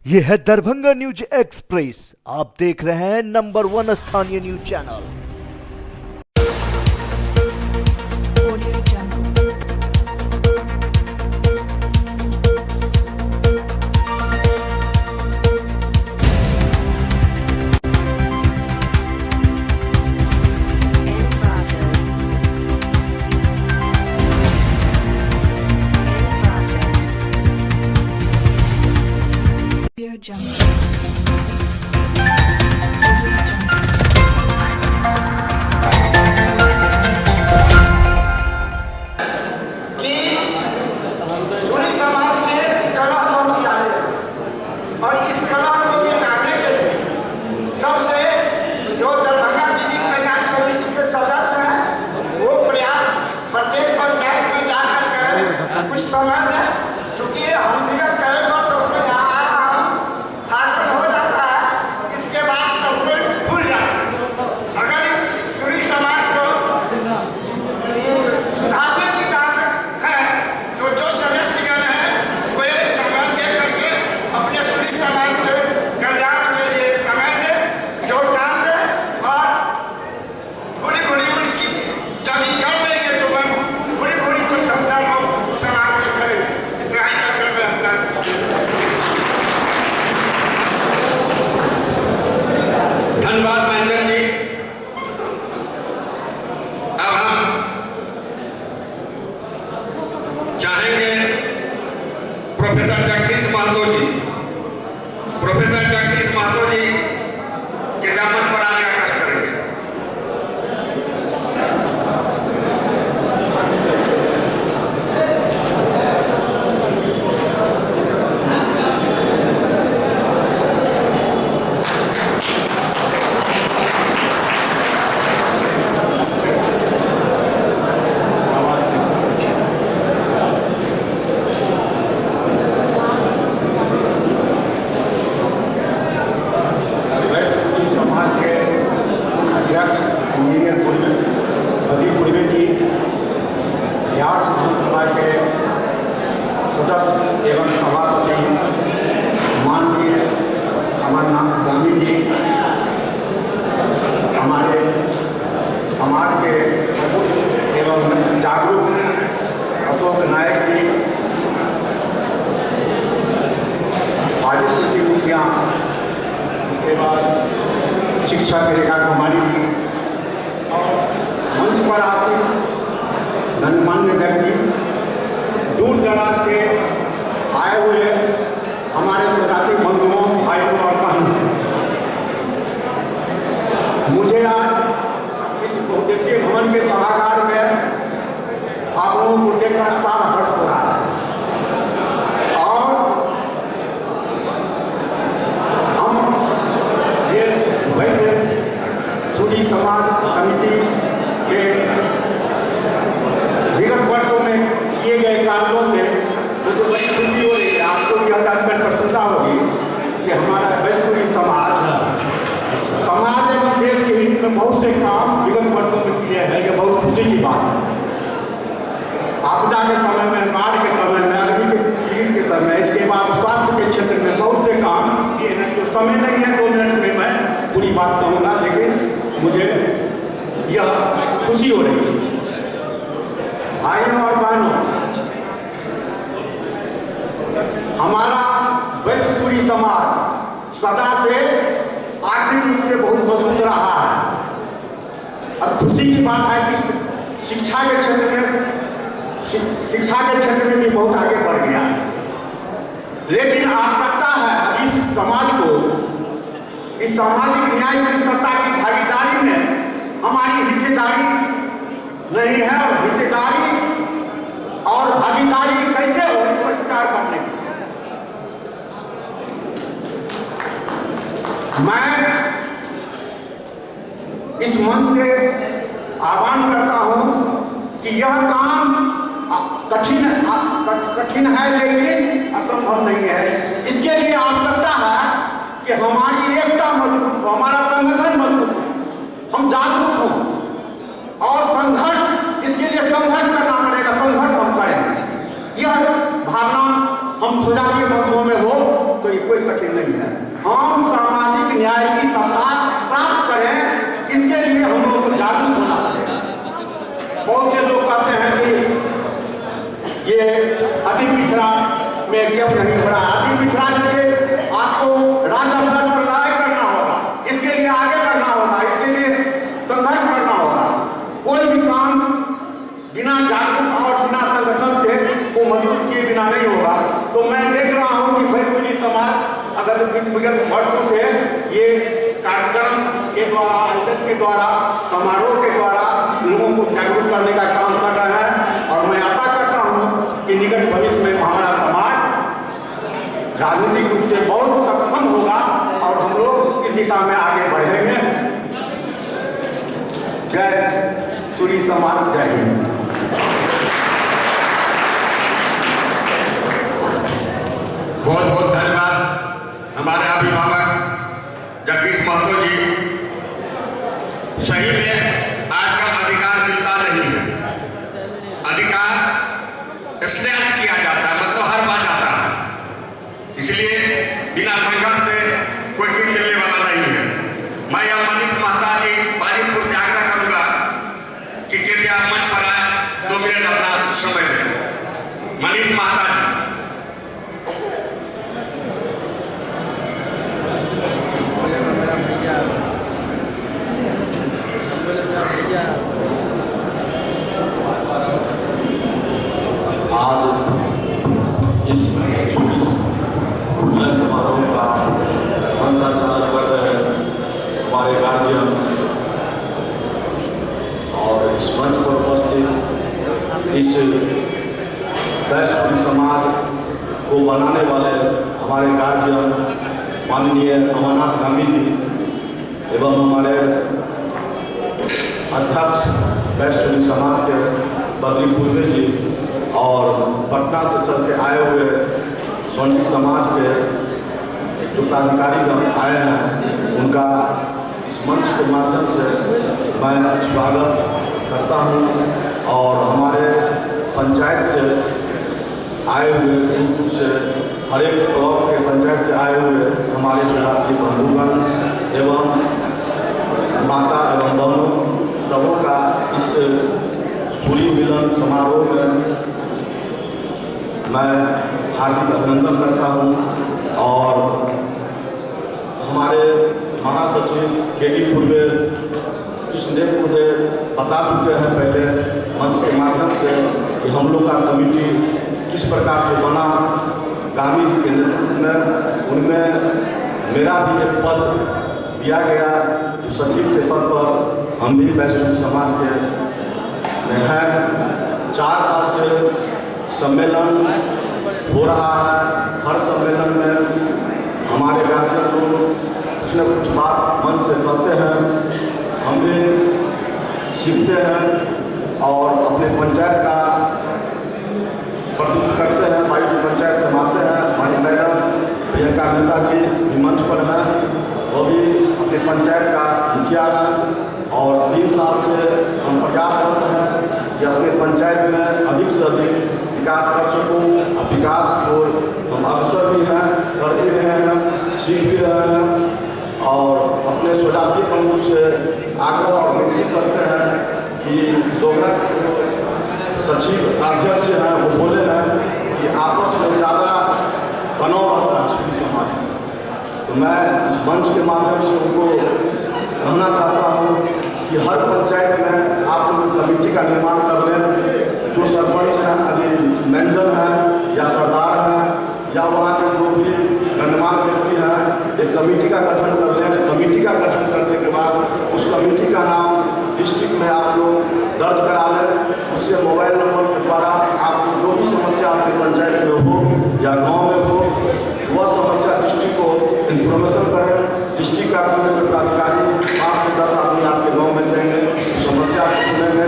ये है Darbhanga news express. आप देख रहे हैं नंबर 1 स्थानीय न्यूज चैनल। कुछ समय में चूंकि हम विगत कई वर्षों से यहाँ हम भाषण हो जाता है, इसके बाद सब कोई भूल जाते हैं। अगर सूरी समाज को सुधारने की जहाँ है तो जो सदस्यगण हैं वे समय दे करके अपने सूरी समाज के कल्याण के लिए समय दें, योगदान दें और थोड़ी थोड़ी उसकी जब कर लेंगे तो हम थोड़ी थोड़ी प्रशंसा समाज में करेंगे। इतना ही कहकर मैं अपना धन्यवाद महेंद्र जी। अब हम चाहेंगे प्रोफेसर जगदीश महतो जी के मंच पर आने का कष्ट करेंगे। एवं सभापति माननीय अमरनाथ गांधी जी, हमारे समाज के एवं जागरूक अशोक नायक जी, आदित्य की मुखिया, उसके बाद शिक्षा की रेखा कुमारी जी और मंच पर आसीन गणमान्य व्यक्ति, दूर दराज से आए हुए हमारे स्वजाति बंधुओं, भाइयों और बहनों, मुझे आज इस बहुउद्देशीय भवन के सभागार में आप लोगों को देखकर अपार हर्ष हो रहा है और हम ये वैसे सूरी समाज समिति के विगत वर्षों में किए गए कार्यों से मुझे बड़ी खुशी हो रही है। आपको यह जानकर प्रसन्नता होगी कि हमारा वैश्विक समाज एवं देश के हित में बहुत से काम विगत वर्षों में किए हैं। यह बहुत खुशी की बात है। आपदा के समय में, बाढ़ के समय में, अग्नि के पीड़ित के समय, इसके बाद स्वास्थ्य के क्षेत्र में बहुत से काम किए हैं। तो समय नहीं है 2 मिनट में मैं पूरी बात कहूँगा, लेकिन मुझे यह खुशी हो रही है। भाइयों और बहनों, हमारा वैश्विक समाज सदा से आर्थिक रूप से बहुत मजबूत रहा है। अब खुशी की बात है कि शिक्षा के क्षेत्र में भी बहुत आगे बढ़ गया है। लेकिन आवश्यकता है अब इस समाज को इस सामाजिक न्याय की सत्ता की भागीदारी में हमारी हिस्सेदारी नहीं है और हिस्सेदारी और भागीदारी कैसे हो इस पर विचार करने की मैं इस मंच से आह्वान करता हूं कि यह काम कठिन है लेकिन असंभव नहीं है। इसके लिए आवश्यकता है कि हमारी एकता मजबूत हो, हमारा संगठन मजबूत हो, हम जागरूक हों और संघर्ष, इसके लिए संघर्ष करना पड़ेगा, संघर्ष हम करेंगे। यह भावना हम सुजातीय बंधुओं में हो तो ये कोई कठिन नहीं है। हम सामाजिक न्याय की सत्ता प्राप्त करें, इसके लिए हम लोग को जागरूक होना पड़ेगा। बहुत से लोग कहते हैं कि ये अति पिछड़ा में क्यों नहीं हो रहा। अति पिछड़ा के लिए आपको राज्य स्तर पर लड़ाई करना होगा, इसके लिए आगे बढ़ना होगा, इसके लिए संघर्ष करना होगा। कोई भी काम बिना जागरूक और बिना संगठन से वो मजबूत किए बिना नहीं होगा। तो मैं देख रहा हूँ कि भोजपुरी समाज अगर विगत वर्षों से ये कार्यक्रम के द्वारा, आयोजन के द्वारा, समारोह के द्वारा लोगों को जागरूक करने का काम कर रहे हैं। और मैं आशा करता हूँ कि निकट भविष्य में हमारा समाज राजनीतिक रूप से बहुत सक्षम होगा और हम लोग इस दिशा में आगे बढ़ेंगे। जय सूरी समाज, जय हिंद। बहुत बहुत धन्यवाद हमारे अभिभावक जगदीश महतो जी। सही में आजकल अधिकार मिलता नहीं है, अधिकार स्नैच किया जाता है, मतलब हर बात आता है। इसलिए बिना संघर्ष से कोई चीज मिलने वाला नहीं है। मैं अब मनीष महता जी बाजीपुर से आग्रह करूंगा कि कृपया मंच पर आए, 2 मिनट अपना समय दें। मनीष महता जी। आज इस मिलन समारोह का संचालन कर रहे हमारे गार्जियन और इस मंच पर उपस्थित इस वैश्विक समाज को बनाने वाले हमारे गार्जियन माननीय अमरनाथ गांधी जी एवं हमारे अध्यक्ष वैश्विक समाज के बद्री पूर्वे जी और पटना से चल के आए हुए सोनिक समाज के जो पदाधिकारी आए हैं, उनका इस मंच के माध्यम से मैं स्वागत करता हूं। और हमारे पंचायत से आए हुए, दूर से हर एक ब्लॉक के पंचायत से आए हुए हमारे शरणार्थी बंधुगण एवं माता एवं बहनों सबों का इस सूरी मिलन समारोह में मैं हार्दिक अभिनंदन करता हूं। और हमारे महासचिव के.डी. पूर्वे कृष्णदेव पूर्वे बता चुके हैं पहले मंच के माध्यम से कि हम लोग का कमेटी किस प्रकार से बना गांधी जी के नेतृत्व में। उनमें मेरा भी एक पद दिया गया जो सचिव के पद पर हम भी वैश्विक समाज के में हैं। 4 साल से सम्मेलन हो रहा है। हर सम्मेलन में हमारे गार्जियन लोग कुछ न कुछ बात मन से करते हैं, हम भी सीखते हैं और अपने पंचायत का प्रतिनिधित्व करते हैं। भाई जी पंचायत से आते हैं, हमारी मैडम प्रियंका मेहता जी भी मंच पर हैं, वो भी अपने पंचायत का मुखिया है। और 3 साल से हम प्रयास करते हैं कि अपने पंचायत में अधिक से अधिक विकास कर सकूं। अब विकास की ओर हम अवसर भी हैं, कर भी रहे हैं, सीख भी रहे हैं। और अपने स्वजातीय बंधु से आग्रह और विनती करते हैं कि दोगरा सचिव अध्यक्ष हैं, वो बोले हैं कि आपस में ज़्यादा तनाव रहता है सूरी समाज में। तो मैं इस मंच के माध्यम से उनको कहना चाहता हूँ कि हर पंचायत में आप लोग कमेटी का निर्माण कर लें। जो सरपंच हैं, अभी मेंजन है या सरदार हैं या वहाँ के जो भी गणमान्य व्यक्ति हैं, एक कमेटी का गठन कर लें। कमेटी का गठन करने के बाद उस कमेटी का नाम डिस्ट्रिक्ट में आप लोग दर्ज करा लें। उससे मोबाइल नंबर के द्वारा आप जो भी समस्या आपकी पंचायत में हो या गाँव में हो, वह समस्या डिस्ट्रिक्ट को इन्फॉर्मेशन करें। डिस्ट्रिक्ट का कोई पदाधिकारी 5 से 10 आदमी आपके गाँव में जाएंगे, समस्या को सुनेंगे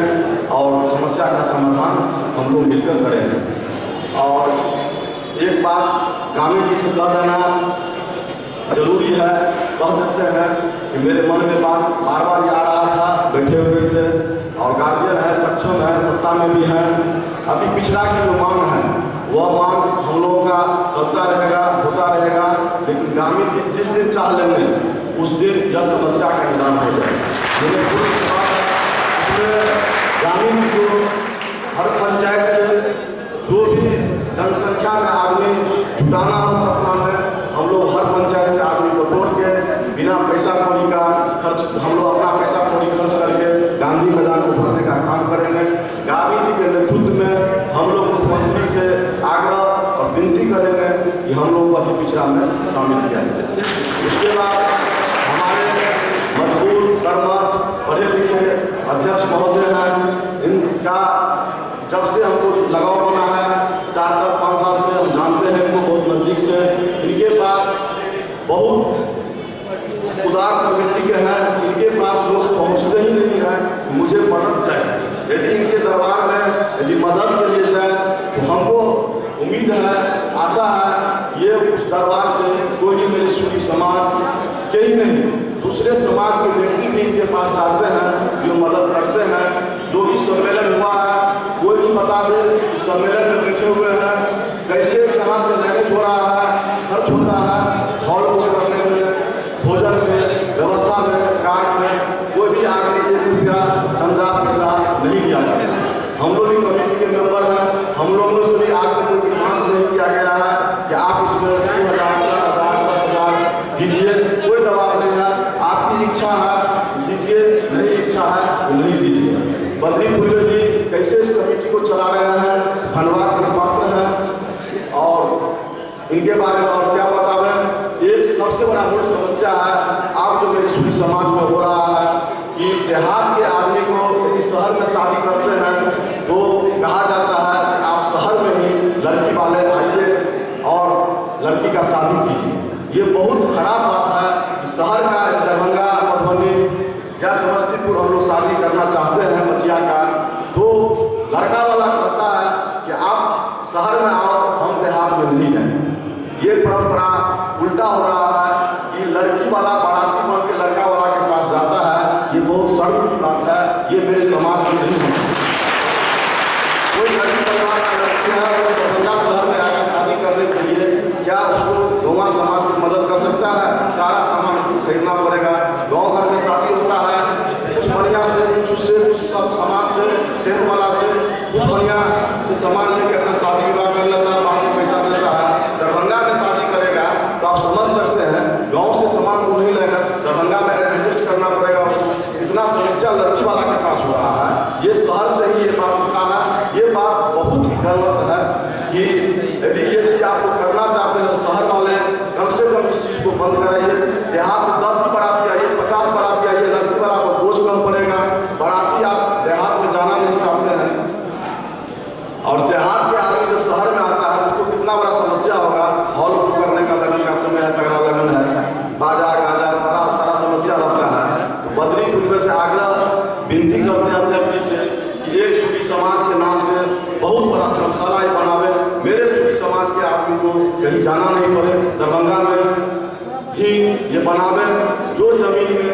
और समस्या का समाधान हम लोग मिलकर करेंगे। और एक बात गांधी जी से कह देना जरूरी है, कह देते हैं कि मेरे मन में बात बार बार आ रहा था, बैठे हुए थे और गार्जियन है, सक्षम है, सत्ता में भी है। अति पिछड़ा की जो मांग है वह मांग हम लोगों का चलता रहेगा, होता रहेगा, लेकिन गामी जी जिस दिन चाह लेंगे उस दिन यह समस्या का निदान हो जाए। मैंने पूरी इसमें गामी जी को हर पंचायत से जो भी जनसंख्या में आदमी जुटाना हो पटना में, हम लोग हर पंचायत से आदमी को तोड़ के बिना पैसा कौड़ी का खर्च, हम लोग अपना पैसा कौड़ी खर्च करके गांधी मैदान को भरने का काम करेंगे। गांधी जी के नेतृत्व में हम लोग मुख्यमंत्री से आग्रह और विनती करेंगे कि हम लोग को अति पिछड़ा में शामिल किया जाए। उसके बाद हमारे मजबूत कर्मठ पढ़े लिखे अध्यक्ष महोदय हैं, इनका जब से हमको लगाव बना है 4 साल 5 साल से हम जानते हैं इनको बहुत नज़दीक से। इनके पास बहुत उदार प्रवृत्ति के हैं, इनके पास लोग पहुंचते ही नहीं हैं कि मुझे मदद चाहिए। यदि इनके दरबार में यदि मदद के लिए जाए तो हमको उम्मीद है, आशा है, ये उस दरबार से कोई भी मेरे सूरी समाज के ही नहीं दूसरे समाज के व्यक्ति भी इनके पास आते हैं, जो मदद करते हैं। जो भी सम्मेलन हुआ है कोई भी बता दे कि सम्मेलन में बैठे हुए हैं, कैसे कहाँ से मैनेज हो रहा है, खर्च होता है, हॉल बुक करने में, भोजन में, व्यवस्था में, कार्ड में, कोई भी आदमी से रुपया चंदा पैसा नहीं लिया जाता। हम लोग भी कमेटी के मेंबर हैं, हम लोगों से भी आज तक कोई डिमांड नहीं किया गया है कि आप इसमें 2000, 4000, 10,000 दीजिए, कोई दबाव नहीं है। आपकी इच्छा है दीजिए, नहीं इच्छा है तो नहीं दीजिए। बद्री पुलिया जी कैसे इस कमेटी को चला रहे हैं, धन्यवाद के पात्र हैं। और इनके बारे में और क्या बतावें, एक सबसे बड़ा मूल समस्या है आप जो मेरे सूरी समाज में हो रहा है कि देहात के आदमी को यदि शहर में शादी करते हैं तो कहा जाता है कि आप शहर में ही लड़की वाले आइए और लड़की का शादी कीजिए। ये बहुत खराब बात है कि शहर का दरभंगा, मधुबनी या समस्तीपुर हम लोग शादी करना चाहते हैं बचिया का, तो लड़का वाला कहता है कि आप शहर में आओ, हम देहात में नहीं जाएंगे। ये परंपरा उल्टा हो रहा है कि लड़की वाला बाराती बन के लड़का वाला के पास जाता है। ये बहुत शर्म की बात है, ये मेरे समाज में नहीं है। कोई लड़की परिवार का लड़की है वो दरभंगा शहर में आकर शादी करने के लिए क्या उसको गोवा समाज की मदद कर सकता है? सारा सामान उसको खरीदना पड़ेगा। गाँव घर में शादी होता है, कुछ बढ़िया से, कुछ उससे, कुछ सब समाज से, टेंट वाला से, कुछ बढ़िया से सामान लेकर अपना शादी विवाह कर लेता है, बाद में पैसा देता है। दरभंगा में शादी करेगा तो आप समझ सकते हैं गांव से सामान तो नहीं लेगा, दरभंगा में एडजस्ट करना पड़ेगा उसको। इतना समस्या लड़की वाला के पास हो रहा है। ये शहर से ही ये बात उठा है। ये बात बहुत ही गलत है कि यदि ये चीज़ आप लोग करना चाहते हैं शहर वाले कम से कम इस चीज़ को बंद कराइए। देहात में 10 बाराती आइए, 50 बाराती आइए, लड़की वाला को बोझ कम पड़ेगा। बाराती आप देहात में जाना नहीं चाहते हैं और देहात के आदमी जब शहर में आता है उसको कितना बड़ा समस्या होगा। हॉल बुक करने का लगन का समय है, तगड़ा लगन है, बाजा गाजा सारा समस्या रहता है। तो बद्री पुलिया से आग्रह विनती करते हैं अध्यक्ष जी से कि एक सूरी समाज के नाम से बहुत बड़ा धर्मशाला ये बनावे, मेरे सूरी समाज के आदमी को कहीं जाना नहीं पड़े, दरभंगा में ही ये बनावे। जो जमीन में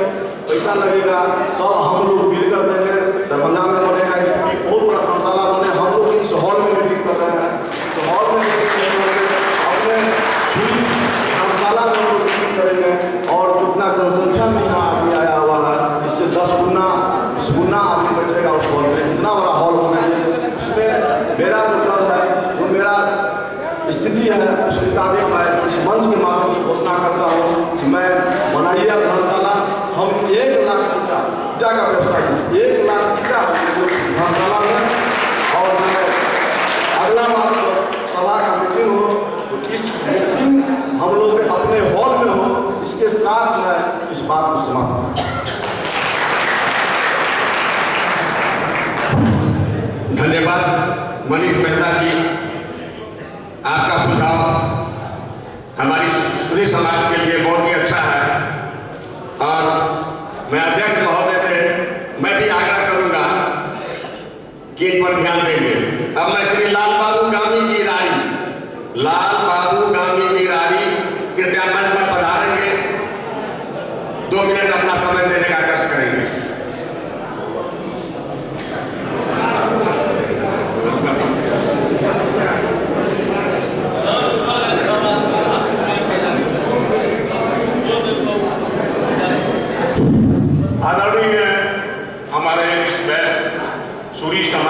पैसा लगेगा सब हम लोग मिल कर देंगे, दरभंगा में बनेगा। इसकी बहुत बड़ा धर्मशाला बने, हम लोग इस हॉल में मीटिंग कर रहे हैं, तो हॉल में अपने धर्मशाला में हम लोग मीटिंग करेंगे। और जितना जनसंख्या में यहाँ आदमी आया हुआ है इससे 10 गुना 20 गुना आदमी बैठेगा उस हॉल में। इतना बड़ा हॉल बनाएंगे, उसमें मेरा जो पद है, जो मेरा स्थिति है उस मुताबिक मैं इस मंच के माध्यम से घोषणा करता हूँ कि मैं मनाइया धर्मशाला, हम 1 लाख ईटा का व्यवसाय, 1 लाख ईटा धर्मशाला में। और मैं अगला बार सभा का मीटिंग हो तो इस मीटिंग हम लोग अपने हॉल में हो, इसके साथ मैं इस बात को समाप्त करूँ। धन्यवाद मनीष मेहता जी, आपका सुझाव हमारी सूरी समाज के लिए बहुत ही अच्छा है। और मैं अध्यक्ष महोदय से मैं भी आग्रह करूंगा कि इन पर ध्यान देंगे। अब मैं श्री लाल बाबू गामी जी रारी, लाल बाबू गामी जी रारी कृपया मंच पर पधारेंगे, 2 मिनट अपना समय देने का कष्ट करेंगे।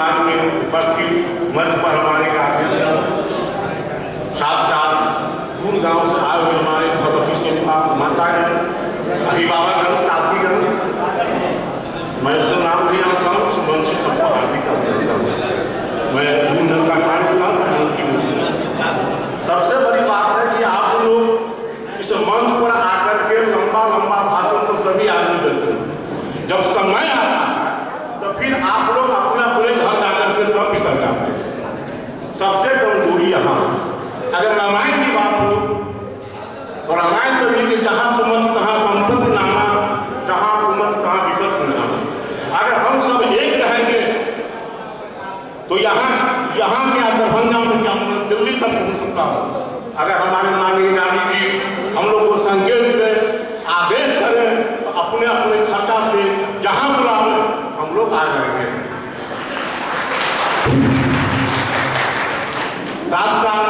समाज में उपस्थित मंच पर हमारे गार्जियन, साथ साथ दूर गांव से आए हुए हमारे भगवती से माता है, अभिभावक, साथीगण, मैं तो नाम नहीं आता हूँ, मंच से सबको हार्दिक अभिनंदन। मैं दूर का कार्यक्रम सबसे बड़ी बात है कि आप लोग इस मंच पर आकर के लंबा लंबा भाषण तो सभी आदमी देते हैं, जब समय आता है तो फिर आप लोग अपने अपने घर जाकर के सब विसर जाते हैं। सबसे कमजोरी यहाँ, अगर रामायण की बात हो तो रामायण में भी कि जहाँ सुमत तहाँ संपत्ति नामा, जहाँ कुमत तहाँ विपत्ति नामा। अगर हम सब एक रहेंगे तो यहाँ क्या दरभंगा में क्या दिल्ली तक पहुँच सकता हो। अगर हमारे नानी नानी जी हम लोग को संकेत दें, आदेश करें तो अपने अपने खर्चा से जहाँ बुलावे हम लोग आ जाएंगे। साथ साथ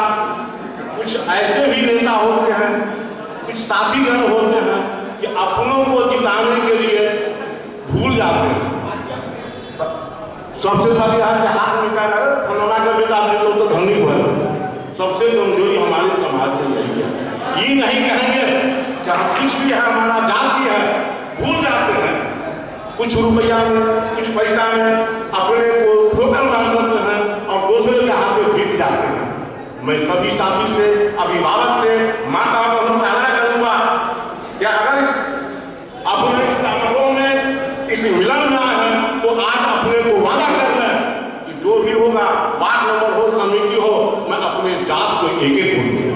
कुछ ऐसे भी नेता होते हैं, कुछ साथीगण होते हैं कि अपनों को जिताने के लिए भूल जाते हैं। सबसे बड़ी हाथ में क्या लगे, फलाना का बेटा जीतो तो धनी है। सबसे कमजोरी हमारे समाज में यही है। ये नहीं कहेंगे कि हम कुछ भी है, हमारा जाति है, भूल जाते हैं। कुछ रुपया में, कुछ पैसा में अपने को ठोकर मार देते हैं और दूसरे के हाथ में बीत जाते हैं। मैं सभी साथी से, अभिभावक से, माता बहन से आग्रह करूंगा कि अगर इस अपने समारोह में, इस मिलन में आए हैं तो आज अपने को वादा कर लें कि जो भी होगा, वार्ड नंबर हो, समिति हो, मैं अपने जात को एक एक वोट दूंगा।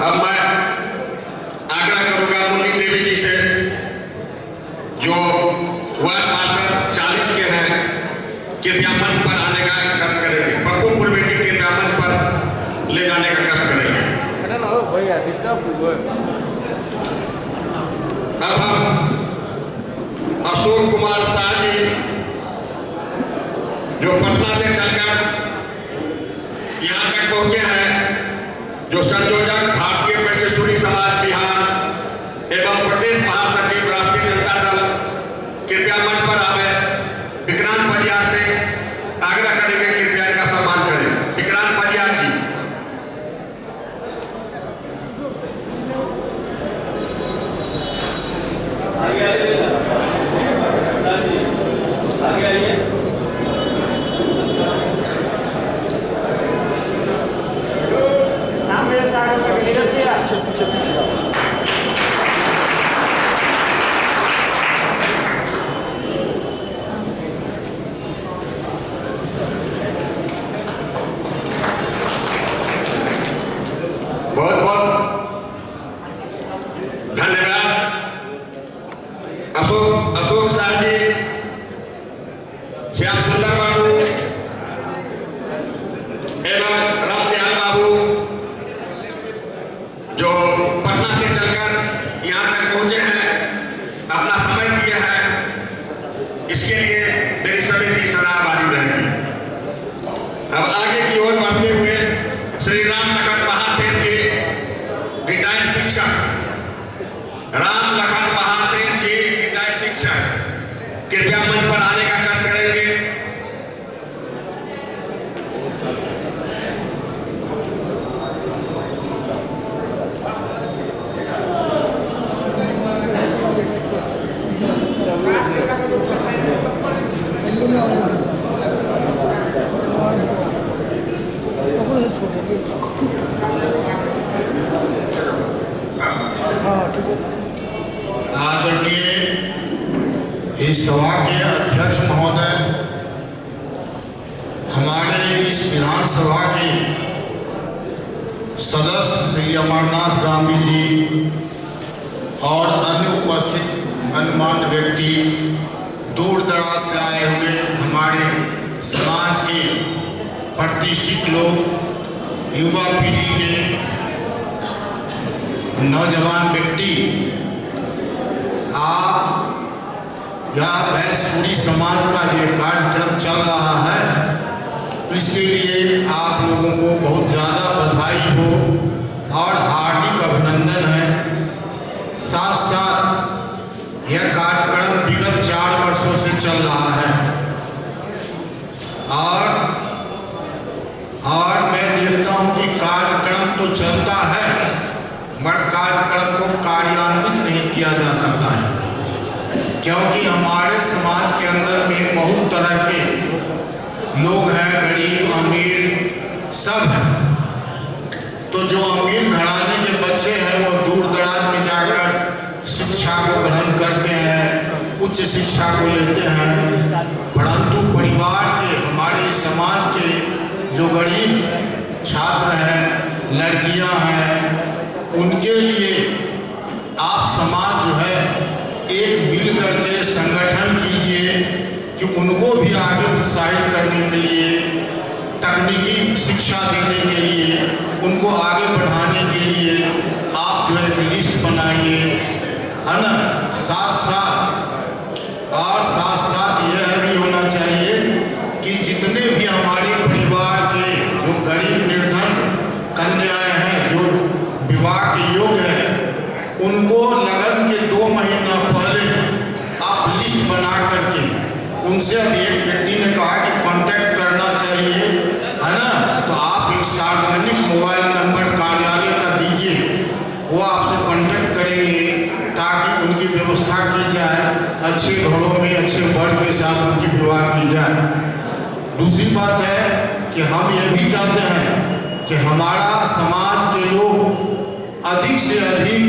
अब मैं आग्रह करूंगा मुन्नी देवी जी से, जो वार्ड पार्षद 40 के हैं, कृपया मंच पर आने का कष्ट करेंगे। पप्पू पूर्वी जी कृपया मंच पर ले जाने का कष्ट करेंगे। अब हम अशोक कुमार शाह जी, जो पटना से चलकर यहाँ तक पहुंचे हैं, जो संयोजक भारतीय पेशेश्वरी समाज बिहार एवं प्रदेश महासचिव राष्ट्रीय जनता दल, कृपया मंच पर आवे। विक्रांत परियार से आग्रह करेंगे कृपया इनका सम्मान करें। विक्रांत परियार जी। बहुत बहुत धन्यवाद अशोक शाह जी, श्याम सुंदर बाबू एवं रामदयाल बाबू, जो पटना से चलकर यहाँ तक पहुंचे हैं, अपना समय दिए हैं। इसके लिए मेरी समिति सदा आभारी रहेगी। अब आगे की ओर बढ़ते हुए श्री राम लखन महासेन जी, रिटायर्ड शिक्षक, राम लखन महासेन जी रिटायर्ड शिक्षक, कृपया मंच पर आने का कष्ट करेंगे। आदरणीय इस सभा के अध्यक्ष महोदय, हमारे इस विधानसभा के सदस्य श्री अमरनाथ गांधी जी और अन्य उपस्थित गणमान्य व्यक्ति, दूर दराज से आए हुए हमारे समाज के प्रतिष्ठित लोग, युवा पीढ़ी के नौजवान व्यक्ति, आप यह भैंसपुरी समाज का ये कार्यक्रम चल रहा है, इसके लिए आप लोगों को बहुत ज़्यादा बधाई हो और हार्दिक अभिनंदन है। साथ साथ यह कार्यक्रम विगत 4 वर्षों से चल रहा है और मैं देखता हूं कि कार्यक्रम तो चलता है मगर कार्यक्रम को कार्यान्वित नहीं किया जा सकता है, क्योंकि हमारे समाज के अंदर में बहुत तरह के लोग हैं, गरीब अमीर सब हैं। तो जो अमीर घराने के बच्चे हैं वो दूर दराज में जाकर शिक्षा को ग्रहण करते हैं, उच्च शिक्षा को लेते हैं, परंतु परिवार के हमारे समाज के जो गरीब छात्र हैं, लड़कियां हैं, उनके लिए आप समाज जो है एक मिल करके संगठन कीजिए कि उनको भी आगे उत्साहित करने के लिए, तकनीकी शिक्षा देने के लिए, उनको आगे बढ़ाने के लिए आप जो एक लिस्ट बनाइए, है ना। साथ साथ यह भी होना चाहिए कि जितने भी हमारे परिवार के जो गरीब निर्धन कन्याएं हैं जो विवाह के योग्य हैं, उनको लगन के 2 महीना पहले आप लिस्ट बना करके उनसे, अभी एक व्यक्ति ने कहा कि कांटेक्ट करना चाहिए, है ना, तो आप एक सार्वजनिक मोबाइल नंबर कार्यालय का दीजिए, वो आपसे कांटेक्ट करेंगे ताकि उनकी व्यवस्था की जाए, अच्छे घरों में अच्छे वर के साथ उनकी विवाह की जाए। दूसरी बात है कि हम ये भी चाहते हैं कि हमारा समाज के लोग अधिक से अधिक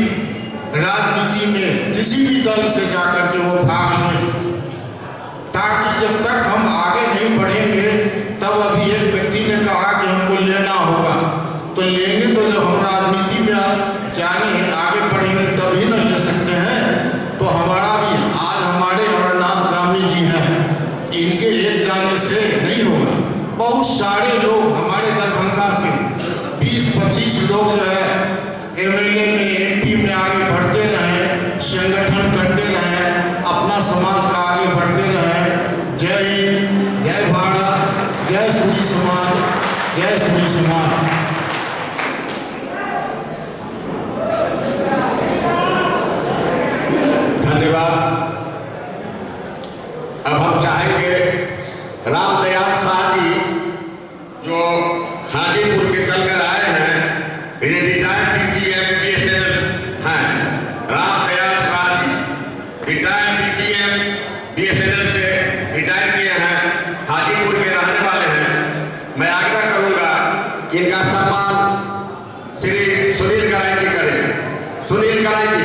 राजनीति में किसी भी दल से जाकर के वो भाग लें, ताकि जब तक हम आगे नहीं बढ़ेंगे, तब अभी एक व्यक्ति ने कहा कि हमको लेना होगा, तो लेंगे तो जब हम राजनीति में जाएंगे, आगे बढ़ेंगे, तभी न ले सकते हैं। तो हमारा भी आज हमारे अमरनाथ गांधी जी हैं, इनके एक जाने से नहीं होगा। बहुत सारे लोग हमारे दरभंगा से 20-25 लोग जो है MLA में, MP में आगे बढ़ते रहें, संगठन करते रहें, अपना समाज का आगे बढ़ते रहें। जय हिंद, जय भारत, जय सूरी समाज, जय सूरी समाज। धन्यवाद। अब हम चाहेंगे रामदयाल शाह जी जो हाजीपुर के चलकर आए हैं, रिटायर्ड DGM BSNL हैं। Ramdayal Shah ji retired DGM BSNL से रिटायर किए हैं, हाजीपुर के रहने वाले हैं। मैं आग्रह करूंगा कि इनका सम्मान श्री सुनील गराई जी करें। सुनील गराई जी।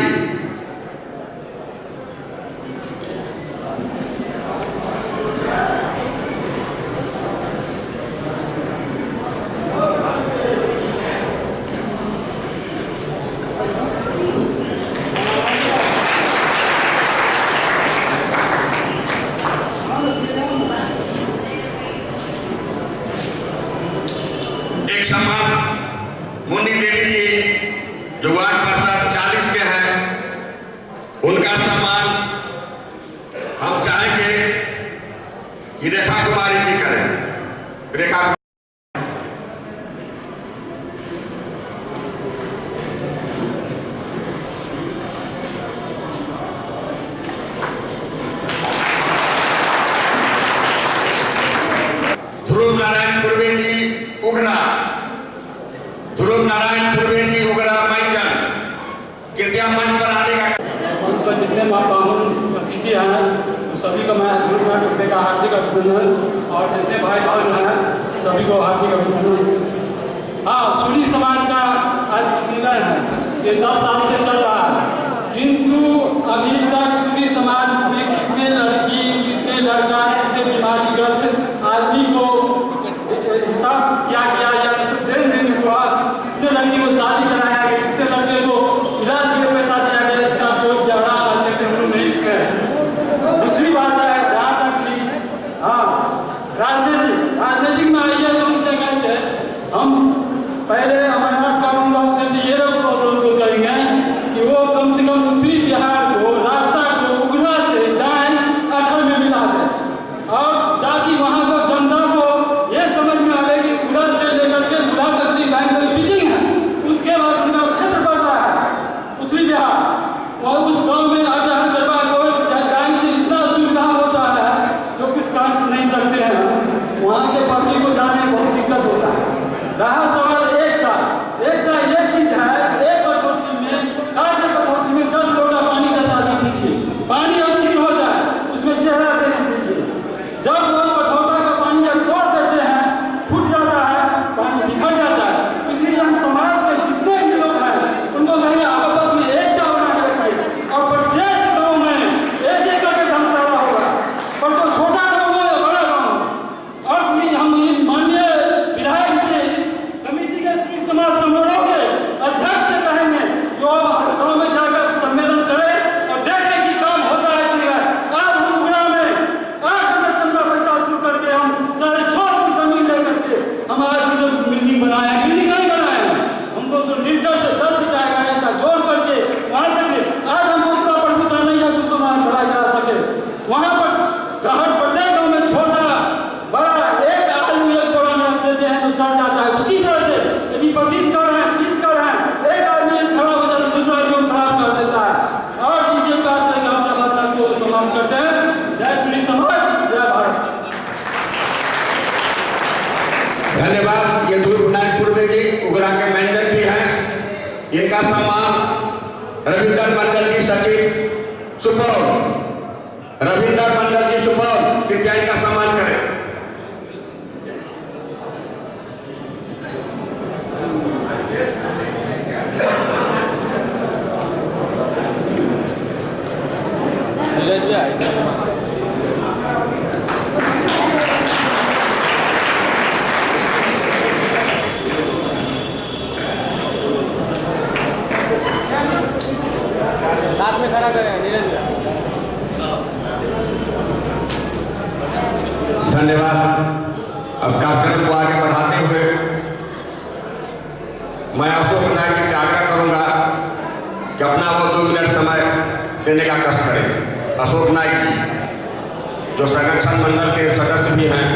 एक सम्मान मुन्नी देवी जी जो वार्ड पार्षद 40 के हैं, उनका सम्मान हम चाहेंगे कि रेखा कुमारी जी करें। रेखा ध्रुव नारायण पूर्वे जी उगरा, ध्रुव नारायण पूर्वे जी उगरा मंडल, कृपया मंच पर आने का। मंच पर जितने अतिथि हैं सभी को मैं का हार्दिक अभिनंदन, और जैसे भाई बहन हैं सभी को हार्दिक अभिनंदन। हाँ, सूरी समाज का आज सम्मेलन है, ये 10 साल से चल रहा है, किंतु अभी तक सूरी समाज में कितने लड़की, कितने लड़का, कितने बीमारीग्रस्त आदमी को हिसाब किया गया या नहीं हुआ, कितने लड़की को शादी कराया गया, कितने लड़के को इलाज के लिए पैसा दिया गया, इसका कोई ज्यादा करने के हम नहीं है। दूसरी बात है जहाँ तक कि हाँ राजनीतिक में आइए तो मुद्दे कहते हैं, हम पहले अमरनाथ कानून से ये रोक करेंगे बनाए, बिल्डिंग नहीं बनाए, हमको सो लीटर से 10 सीटा का जोड़ करके वहाँ तक आज हमको उतना प्रभुता नहीं है उसको हम खड़ा करा सके। वहाँ पर हर प्रत्येक गाँव में छोटा बड़ा एक आलू एक बोरा में रख देते हैं तो सड़ जाता है। उसी तरह से यदि 25 घर हैं 30 घर हैं, एक आदमी खड़ा हो जाता है दूसरा आदमी खराब कर देता है। और इसी बात से हम जब तक को समाप्त करते हैं। जय श्री समाज, जय भारत। धन्यवाद। ये ध्रुव नारायण पूर्वे जी उगरा के मैनेजर भी हैं। इनका सम्मान रविंदर मंडल जी सचिव सुपौल, रविंदर मंडल जी सुपौल, कृपया इनका सम्मान करें। साथ में खड़ा करें नीरज। धन्यवाद। अब कार्यक्रम को आगे बढ़ाते हुए मैं अशोक नायक जी से आग्रह करूंगा कि अपना वो 2 मिनट समय देने का कष्ट करें। अशोक नायक जी जो संरक्षण मंडल के सदस्य भी हैं।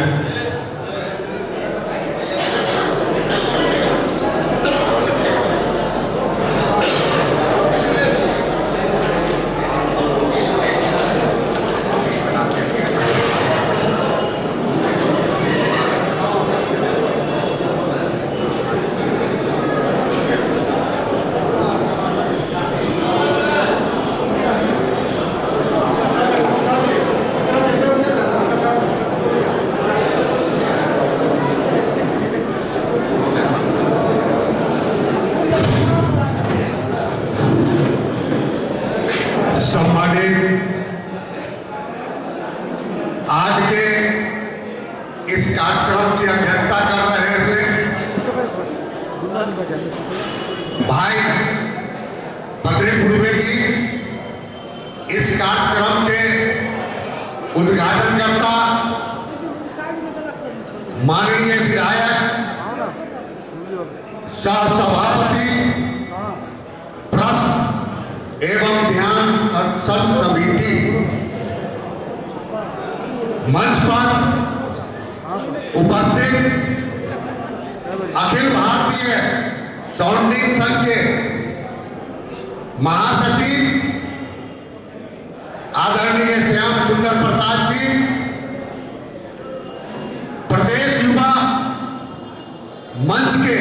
आज के इस कार्यक्रम की अध्यक्षता कर रहे हुए भाई बद्री पूर्वे जी, इस कार्यक्रम के उद्घाटनकर्ता माननीय विधायक सह-सभापति ट्रस्ट एवं ध्यान दर्शन समिति, मंच पर उपस्थित अखिल भारतीय साउंडिंग संघ के महासचिव आदरणीय श्याम सुंदर प्रसाद जी, प्रदेश युवा मंच के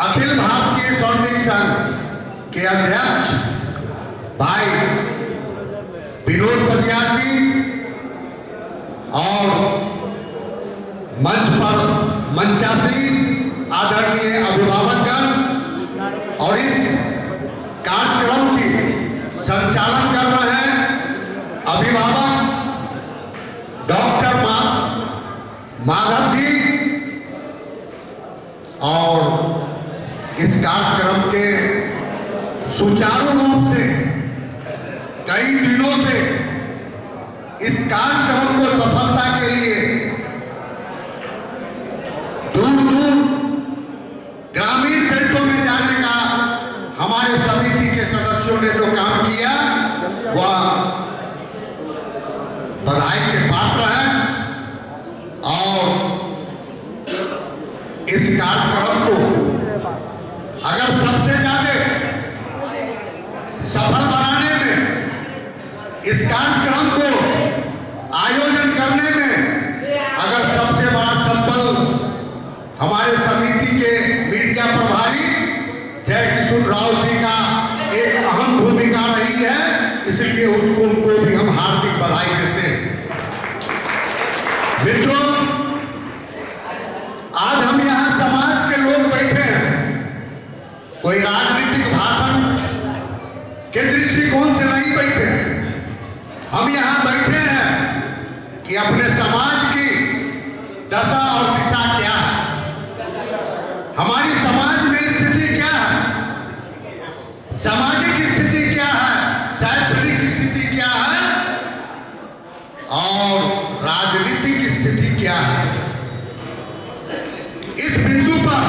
अखिल भारतीय साउंडिंग संघ के अध्यक्ष भाई विनोद पटियार जी, और मंच पर मंचासीन आदरणीय अभिभावकगण और इस कार्यक्रम की संचालन कर रहे हैं अभिभावक डॉक्टर माधव जी, और इस कार्यक्रम के सुचारू रूप से कई दिनों से इस कार्यक्रम को सफलता के लिए दूर दूर ग्रामीण बेल्टों में जाने का हमारे समिति के सदस्यों ने जो काम किया वह बधाई के पात्र है। और इस कार्यक्रम को अगर सबसे ज्यादा सफल बनाने में, इस कार्यक्रम को आयोजन करने में अगर सबसे बड़ा संबल हमारे समिति के मीडिया प्रभारी जय किशोर राव जी का एक अहम भूमिका रही है, इसलिए उनको भी हम हार्दिक बधाई देते हैं। मित्रों, आज हम यहाँ समाज के लोग बैठे हैं, कोई राजनीतिक भाषण के दृष्टिकोण से नहीं बैठे। हम यहाँ बैठे हैं कि अपने समाज की दशा और दिशा क्या है, हमारी समाज में स्थिति क्या है, सामाजिक स्थिति क्या है, शैक्षणिक स्थिति क्या है और राजनीतिक स्थिति क्या है। इस बिंदु पर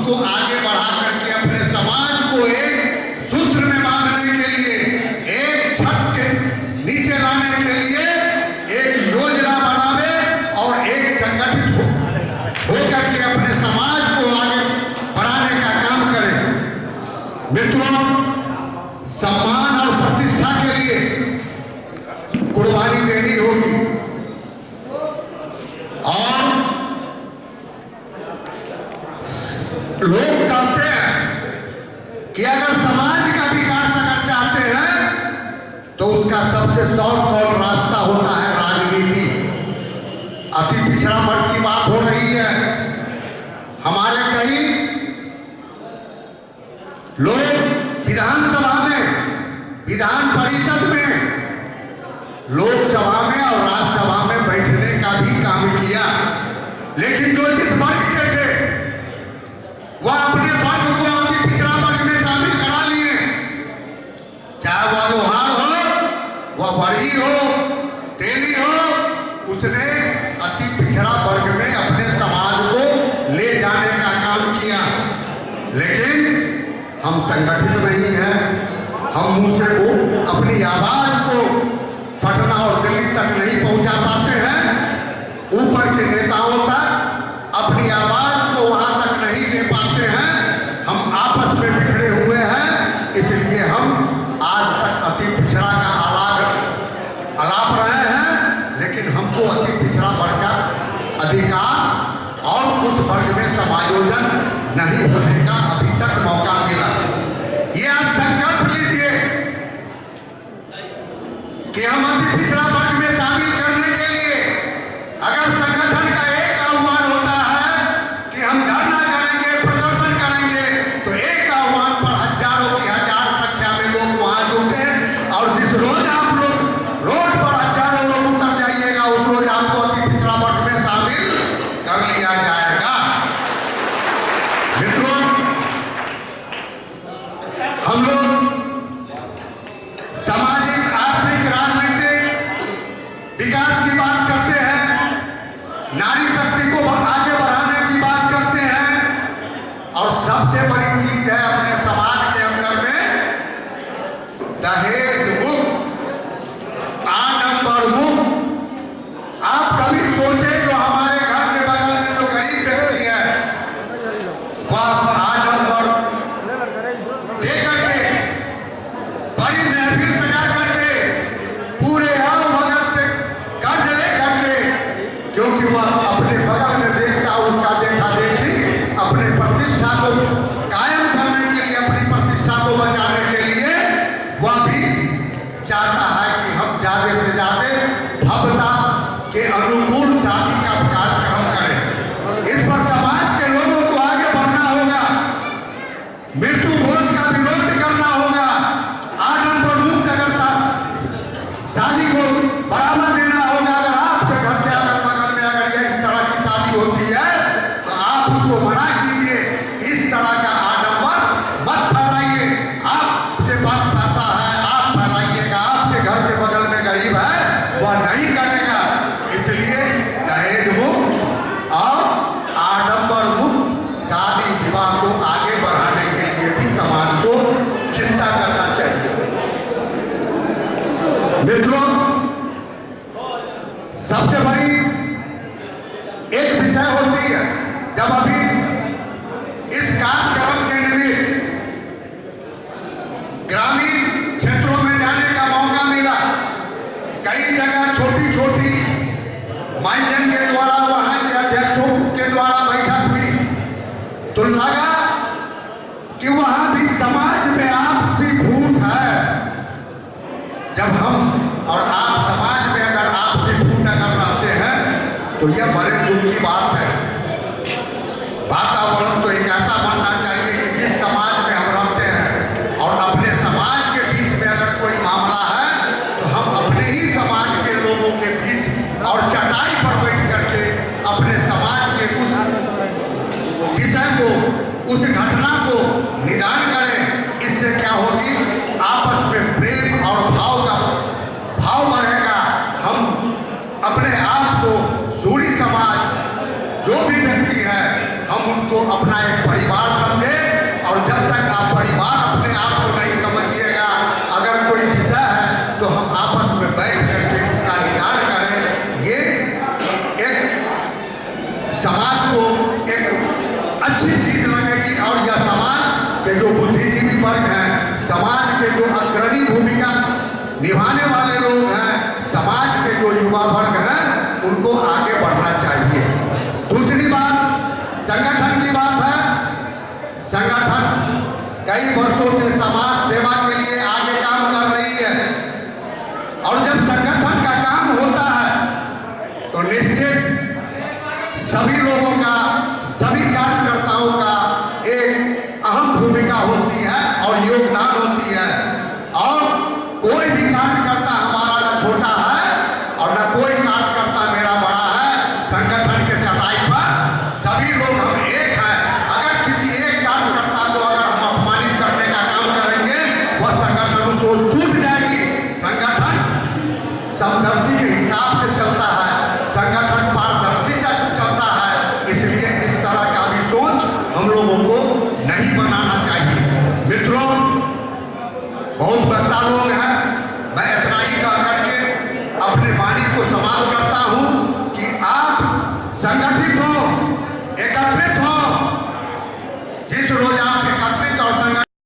उसको आगे बढ़ा करके अपने समाज को एक सूत्र में बांधने के लिए, एक छत के नीचे लाने के लिए एक योजना बनावे और एक संगठित होकर के अपने समाज को आगे बढ़ाने का काम करे। मित्रों, सम्मान और प्रतिष्ठा के लिए कुर्बानी देनी होगी और लोग कहते हैं कि अगर समाज का विकास अगर चाहते हैं तो उसका सबसे शॉर्टकट रास्ता होता है राजनीति। अति पिछड़ा वर्ग की बात हो रही है। हमारे कई लोग विधानसभा में, विधान परिषद में, लोकसभा में और राज्यसभा में बैठने का भी काम किया, लेकिन जो जिस वर्ग के थे वह अपने वर्ग को अति पिछड़ा वर्ग में शामिल करा लिए। चाहे वह लोहार हो, वह बड़ी हो, तेली हो, उसने अति पिछड़ा वर्ग में अपने समाज को ले जाने का काम किया। लेकिन हम संगठित नहीं हैं। हम मुंह से को अपनी आवाज को पटना और दिल्ली तक नहीं पहुंचा पाते हैं। ऊपर के नेताओं तक अपनी आवाज को वहां तक नहीं दे पाते हैं। हम आपस में बिखरे हुए हैं, इसलिए हम आज तक अति पिछड़ा का आलाप रहे हैं, लेकिन हमको अति पिछड़ा वर्ग का अधिकार और उस वर्ग में समायोजन नहीं होने का अभी तक मौका मिला। ये आज संकल्प लीजिए कि हम अति पिछड़ा वर्ग में शामिल करने के लिए अगर संगठन का एक आह्वान होता है कि हम धरना करेंगे, प्रदर्शन करेंगे, तो एक आह्वान पर हजारों की हजार संख्या में लोग वहां जुटे और जिस रोज आप लोग रोड पर हजारों लोग उतर जाइएगा, उस रोज आपको अति पिछड़ा वर्ग में शामिल कर लिया जाएगा। मित्रों, हम लोग सामाजिक, आर्थिक, राजनीतिक विकास की बात करते हैं, नारी शक्ति को आगे बढ़ाने की बात करते हैं और सबसे बड़ी चीज है अपने समाज के अंदर में दहेज मुक्त, आडंबर मुक्त। आप कभी सोचे जो हमारे घर के बगल में जो गरीब व्यक्ति है वह आडंबर दे करके, बड़ी महफिल सजा करके, पूरे आओ भगत से कर्ज ले करके, क्योंकि वह अपने बगल में देखता, उसका देखा देखी अपने प्रतिष्ठा को कायम करने के लिए, अपनी प्रतिष्ठा को बचाने के लिए वह भी चाहता है कि हम ज्यादा से ज्यादा भव्यता के अनुकूल शादी का कार्यक्रम करें। इस पर समाज के लोगों को आगे बढ़ना होगा, मृत्यु भोज का विरोध करना होगा, आडंबर मुक्त अगर शादी को बढ़ावा देना होगा। अगर आपके घर के अगल बगल में अगर यह इस तरह की शादी होती है तो आप उसको मना कीजिए। इस तरह का आडंबर मत फैलाइए। आपके पास पैसा है, आप फैलाइएगा, आपके घर के बगल में गरीब है वह नहीं करेगा। इसलिए दहेज मुक्त और आडंबर मुक्त शादी विवाह को आगे बढ़ाने के लिए भी समाज को चिंता करना चाहिए। मित्रों, सबसे बड़ी एक विषय होती है, जब अभी इस कार्यक्रम के निमित्त ग्रामीण क्षेत्रों में जाने का मौका मिला, कई जगह छोटी छोटी माइजन के द्वारा, वहां के अध्यक्षों के द्वारा बैठक हुई, तो लगा कि वहां भी समाज में आपसी फूट है। जब हम और आप समाज में अगर आपसी फूट अगर रहते हैं तो यह बड़े दुख की बात है। वातावरण तो एक ऐसा बनना चाहिए कि जिस समाज में हम रहते हैं और अपने समाज के बीच में अगर कोई मामला है तो हम अपने ही समाज के लोगों के बीच और चटाई पर बैठ करके अपने समाज के उस विषय को, उस घटना को निदान करें। इससे क्या होगी, आपस में प्रेम और भाव बढ़ेगा। हम अपने आप को सूरी समाज जो भी व्यक्ति है, हम उनको अपना एक परिवार में जो अग्रणी भूमिका निभाने वाले लोग हैं, समाज के जो युवा वर्ग हैं, उनको आगे बढ़ना चाहिए। दूसरी बात संगठन की बात है। संगठन कई वर्षों से समाज सेवा